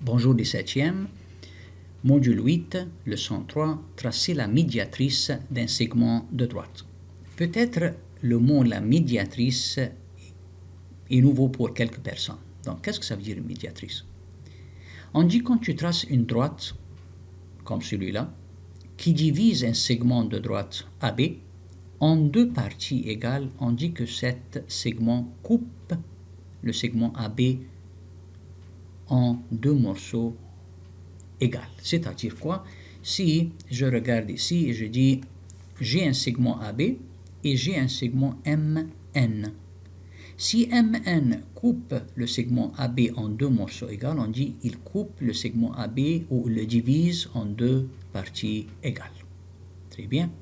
Bonjour 17e, module 8, leçon 3, tracer la médiatrice d'un segment de droite. Peut-être le mot la médiatrice est nouveau pour quelques personnes. Donc, qu'est-ce que ça veut dire une médiatrice? On dit quand tu traces une droite, comme celui-là, qui divise un segment de droite AB en deux parties égales, on dit que cet segment coupe le segment AB en deux morceaux égaux. C'est-à-dire quoi? Si je regarde ici et je dis j'ai un segment AB et j'ai un segment MN. Si MN coupe le segment AB en deux morceaux égaux, on dit il coupe le segment AB ou le divise en deux parties égales. Très bien.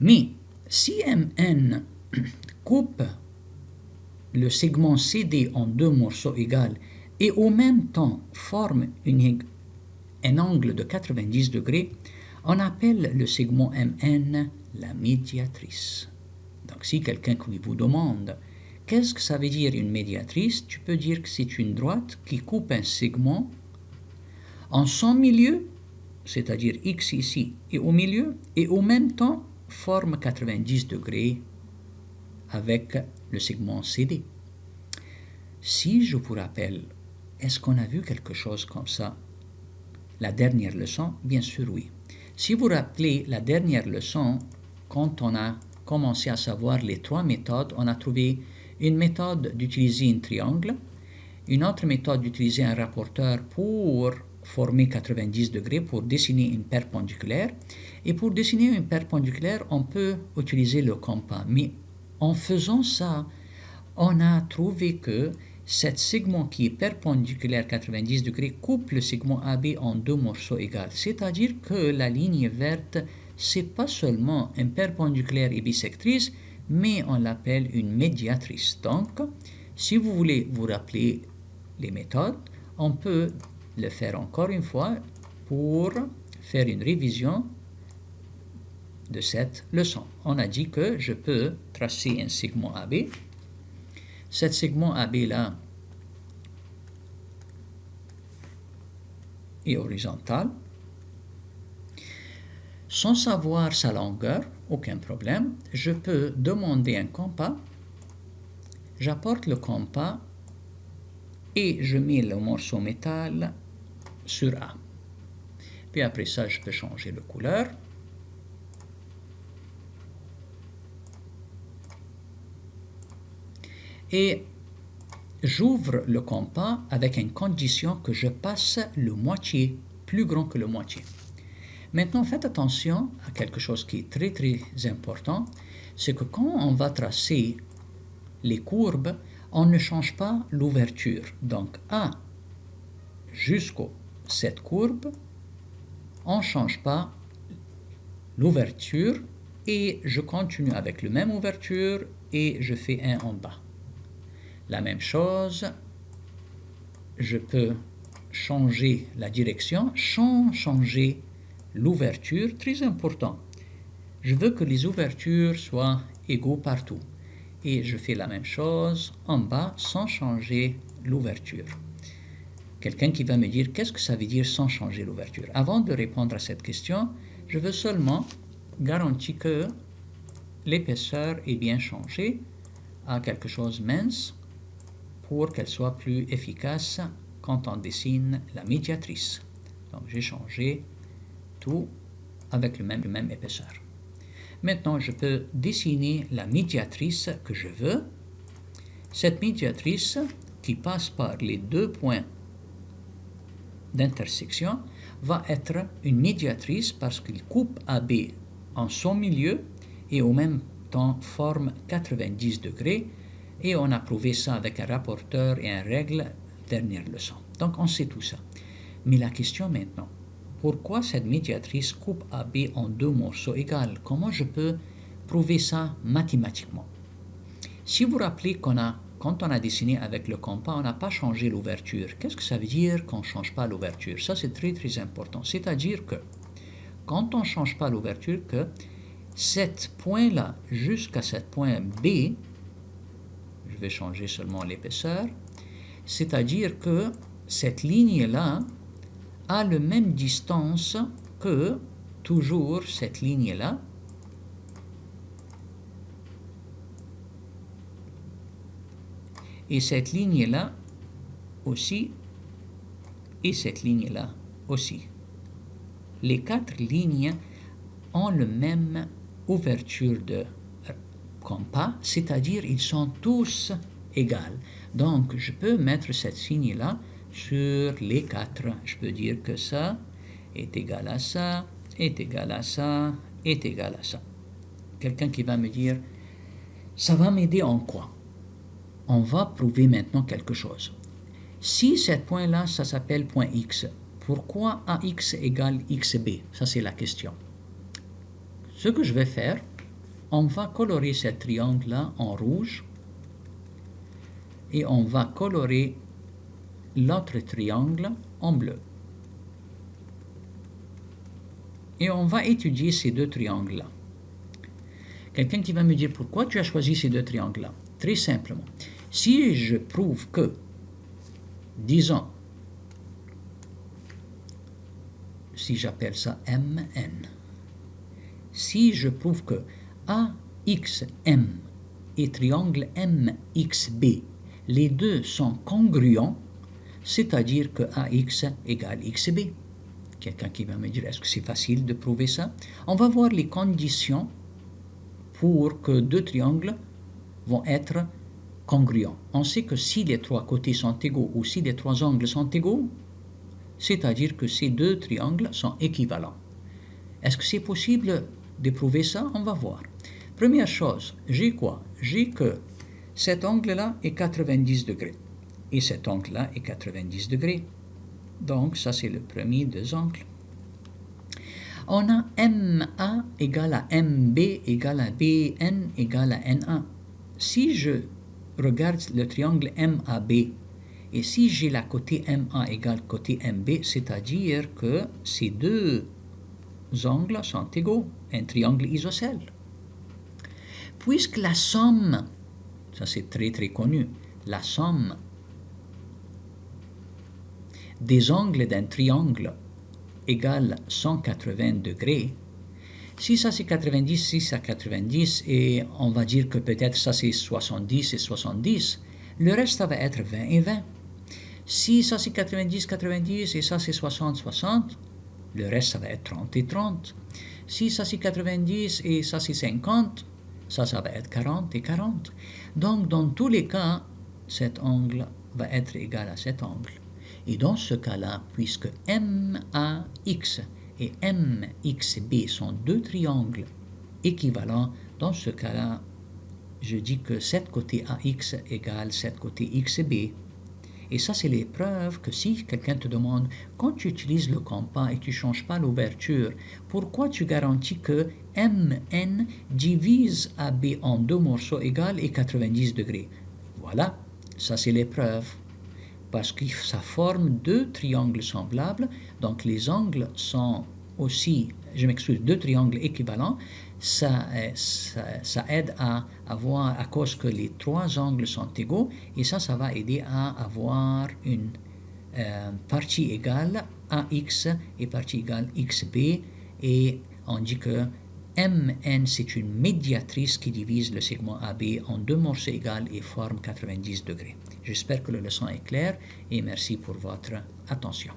Mais si MN coupe le segment CD en deux morceaux égaux et au même temps forme un angle de 90 degrés, on appelle le segment MN la médiatrice. Donc si quelqu'un qui vous demande qu'est-ce que ça veut dire une médiatrice, tu peux dire que c'est une droite qui coupe un segment en son milieu, c'est-à-dire X ici et au milieu, et au même temps forme 90 degrés avec le segment CD. Si je vous rappelle, est-ce qu'on a vu quelque chose comme ça la dernière leçon? Bien sûr, oui. Si vous rappelez la dernière leçon, quand on a commencé à savoir les trois méthodes, on a trouvé une méthode d'utiliser un triangle, une autre méthode d'utiliser un rapporteur pour former 90 degrés, pour dessiner une perpendiculaire. Et pour dessiner une perpendiculaire, on peut utiliser le compas. Mais en faisant ça, on a trouvé que cet segment qui est perpendiculaire 90 degrés coupe le segment AB en deux morceaux égaux. C'est-à-dire que la ligne verte, c'est pas seulement un perpendiculaire et bisectrice, mais on l'appelle une médiatrice. Donc, si vous voulez vous rappeler les méthodes, on peut le faire encore une fois pour faire une révision de cette leçon. On a dit que je peux tracer un segment AB. Cet segment AB là est horizontal. Sans savoir sa longueur, aucun problème, je peux demander un compas. J'apporte le compas et je mets le morceau métal sur A. Puis après ça, je peux changer de couleur. Et j'ouvre le compas avec une condition que je passe le moitié, plus grand que le moitié. Maintenant, faites attention à quelque chose qui est très très important, c'est que quand on va tracer les courbes, on ne change pas l'ouverture. Donc A jusqu'à cette courbe, on ne change pas l'ouverture et je continue avec la même ouverture et je fais un en bas. La même chose, je peux changer la direction sans changer l'ouverture, très important. Je veux que les ouvertures soient égaux partout. Et je fais la même chose en bas sans changer l'ouverture. Quelqu'un qui va me dire qu'est-ce que ça veut dire sans changer l'ouverture? Avant de répondre à cette question, je veux seulement garantir que l'épaisseur est bien changée à quelque chose de mince pour qu'elle soit plus efficace quand on dessine la médiatrice. Donc j'ai changé tout avec le même épaisseur. Maintenant, je peux dessiner la médiatrice que je veux. Cette médiatrice qui passe par les deux points d'intersection va être une médiatrice parce qu'il coupe AB en son milieu et au même temps forme 90 degrés. Et on a prouvé ça avec un rapporteur et une règle dernière leçon. Donc on sait tout ça. Mais la question maintenant, pourquoi cette médiatrice coupe AB en deux morceaux égaux? Comment je peux prouver ça mathématiquement? Si vous vous rappelez quand on a dessiné avec le compas, on n'a pas changé l'ouverture. Qu'est-ce que ça veut dire qu'on ne change pas l'ouverture? Ça, c'est très très important. C'est-à-dire que quand on ne change pas l'ouverture, que cet point-là jusqu'à ce point B, je vais changer seulement l'épaisseur, c'est-à-dire que cette ligne-là a la même distance que toujours cette ligne-là. Et cette ligne-là aussi, et cette ligne-là aussi. Les 4 lignes ont la même ouverture de compas, c'est-à-dire ils sont tous égales. Donc, je peux mettre cette signe-là sur les 4. Je peux dire que ça est égal à ça, est égal à ça, est égal à ça. Quelqu'un qui va me dire, ça va m'aider en quoi? On va prouver maintenant quelque chose. Si ce point-là, ça s'appelle point X, pourquoi AX égale XB? Ça, c'est la question. Ce que je vais faire, on va colorer ce triangle-là en rouge et on va colorer l'autre triangle en bleu. Et on va étudier ces 2 triangles-là. Quelqu'un qui va me dire pourquoi tu as choisi ces 2 triangles-là? Très simplement. Si je prouve que, disons, si j'appelle ça MN, si je prouve que AXM et triangle MXB, les deux sont congruents, c'est-à-dire que AX égale XB. Quelqu'un qui va me dire, est-ce que c'est facile de prouver ça? On va voir les conditions pour que 2 triangles vont être congruents. On sait que si les 3 côtés sont égaux ou si les 3 angles sont égaux, c'est-à-dire que ces 2 triangles sont équivalents. Est-ce que c'est possible de prouver ça? On va voir. Première chose, j'ai quoi? J'ai que cet angle-là est 90 degrés et cet angle-là est 90 degrés. Donc, ça, c'est le premier des angles. On a MA égale à MB égale à BN égale à NA. Si je regarde le triangle MAB et si j'ai la côté MA égale côté MB, c'est-à-dire que ces 2 angles sont égaux, un triangle isocèle. Puisque la somme, ça c'est très très connu, la somme des angles d'un triangle égale 180 degrés, si ça c'est 90, si ça 90, et on va dire que peut-être ça c'est 70 et 70, le reste ça va être 20 et 20. Si ça c'est 90, 90 et ça c'est 60, 60, le reste ça va être 30 et 30. Si ça c'est 90 et ça c'est 50, ça va être 40 et 40. Donc dans tous les cas, cet angle va être égal à cet angle. Et dans ce cas-là, puisque MAX et MXB sont 2 triangles équivalents, dans ce cas-là, je dis que cet côté AX égale cet côté XB. Et ça, c'est les preuves que si quelqu'un te demande, quand tu utilises le compas et tu ne changes pas l'ouverture, pourquoi tu garantis que MN divise AB en 2 morceaux égaux et 90 degrés? Voilà, ça c'est les preuves. Parce que ça forme 2 triangles semblables, donc les angles sont aussi, je m'excuse, 2 triangles équivalents, ça aide à avoir, à cause que les 3 angles sont égaux, et ça va aider à avoir une partie égale AX et partie égale XB, et on dit que MN c'est une médiatrice qui divise le segment AB en 2 morceaux égaux et forme 90 degrés. J'espère que la leçon est claire et merci pour votre attention.